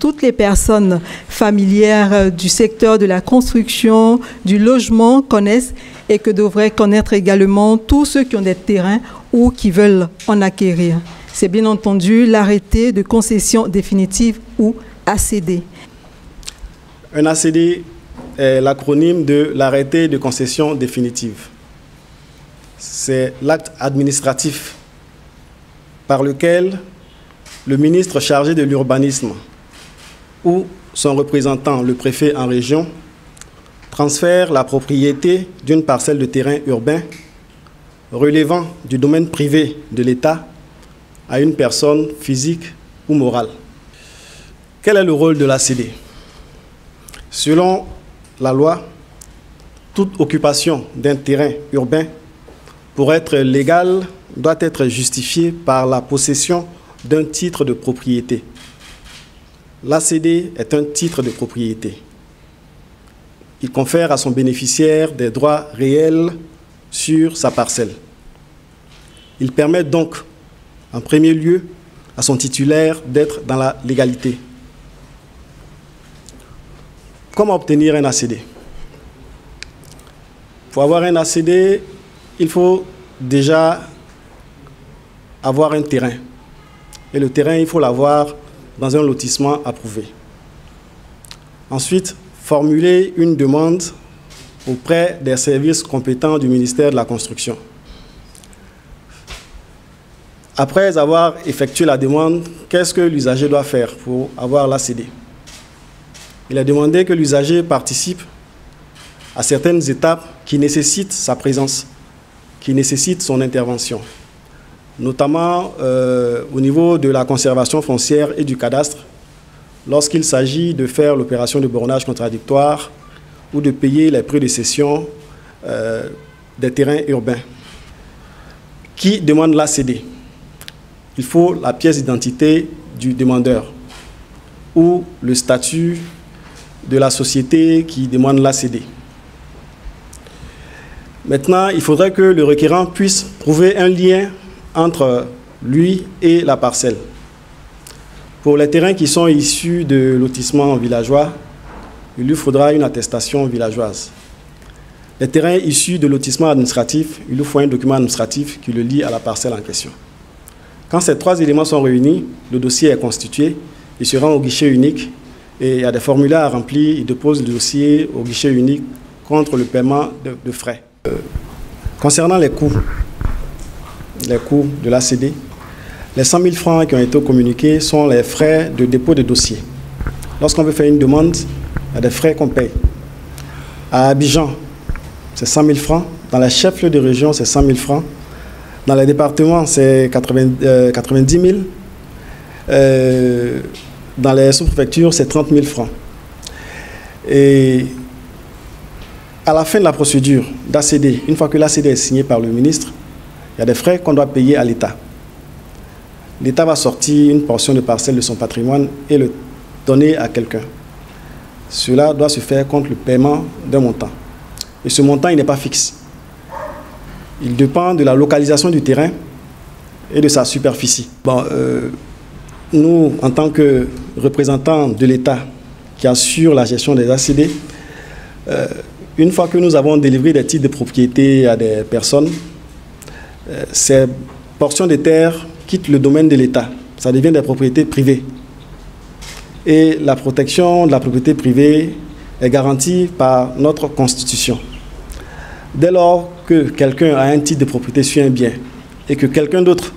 toutes les personnes familières du secteur de la construction, du logement connaissent et que devraient connaître également tous ceux qui ont des terrains ou qui veulent en acquérir. C'est bien entendu l'arrêté de concession définitive ou ACD. Un ACD est l'acronyme de l'arrêté de concession définitive. C'est l'acte administratif par lequel le ministre chargé de l'urbanisme ou son représentant, le préfet en région, transfère la propriété d'une parcelle de terrain urbain relevant du domaine privé de l'État à une personne physique ou morale. Quel est le rôle de l'ACD? Selon la loi, toute occupation d'un terrain urbain, pour être légale, doit être justifiée par la possession d'un titre de propriété. L'ACD est un titre de propriété. Il confère à son bénéficiaire des droits réels sur sa parcelle. Il permet donc, en premier lieu, à son titulaire d'être dans la légalité. Comment obtenir un ACD? Pour avoir un ACD, il faut déjà avoir un terrain. Et le terrain, il faut l'avoir dans un lotissement approuvé. Ensuite, formuler une demande auprès des services compétents du ministère de la Construction. Après avoir effectué la demande, qu'est-ce que l'usager doit faire pour avoir l'ACD? Il est demandé que l'usager participe à certaines étapes qui nécessitent sa présence, qui nécessitent son intervention, notamment au niveau de la conservation foncière et du cadastre, lorsqu'il s'agit de faire l'opération de bornage contradictoire ou de payer les prix de cession des terrains urbains. Qui demande l'ACD? Il faut la pièce d'identité du demandeur ou le statut de la société qui demande l'ACD. Maintenant, il faudrait que le requérant puisse prouver un lien entre lui et la parcelle. Pour les terrains qui sont issus de lotissements villageois, il lui faudra une attestation villageoise. Les terrains issus de lotissements administratifs, il lui faut un document administratif qui le lie à la parcelle en question. Quand ces trois éléments sont réunis, le dossier est constitué, il se rend au guichet unique et il y a des formulaires à remplir, il dépose le dossier au guichet unique contre le paiement de frais. Concernant les coûts de l'ACD, les 100 000 francs qui ont été communiqués sont les frais de dépôt de dossier. Lorsqu'on veut faire une demande, il y a des frais qu'on paye. À Abidjan, c'est 100 000 francs. Dans les chefs-lieux de région, c'est 100 000 francs. Dans les départements, c'est 90 000. Dans les sous-préfectures, c'est 30 000 francs. Et à la fin de la procédure d'ACD, une fois que l'ACD est signé par le ministre, il y a des frais qu'on doit payer à l'État. L'État va sortir une portion de parcelle de son patrimoine et le donner à quelqu'un. Cela doit se faire contre le paiement d'un montant. Et ce montant, il n'est pas fixe. Il dépend de la localisation du terrain et de sa superficie. Bon, nous, en tant que représentants de l'État qui assure la gestion des ACD, une fois que nous avons délivré des titres de propriété à des personnes, ces portions de terre quittent le domaine de l'État. Ça devient des propriétés privées. Et la protection de la propriété privée est garantie par notre Constitution. Dès lors que quelqu'un a un titre de propriété sur un bien et que quelqu'un d'autre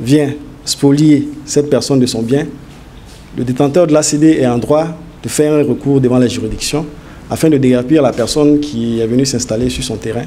vient spolier cette personne de son bien, le détenteur de l'ACD est en droit de faire un recours devant la juridiction afin de déguerpir la personne qui est venue s'installer sur son terrain.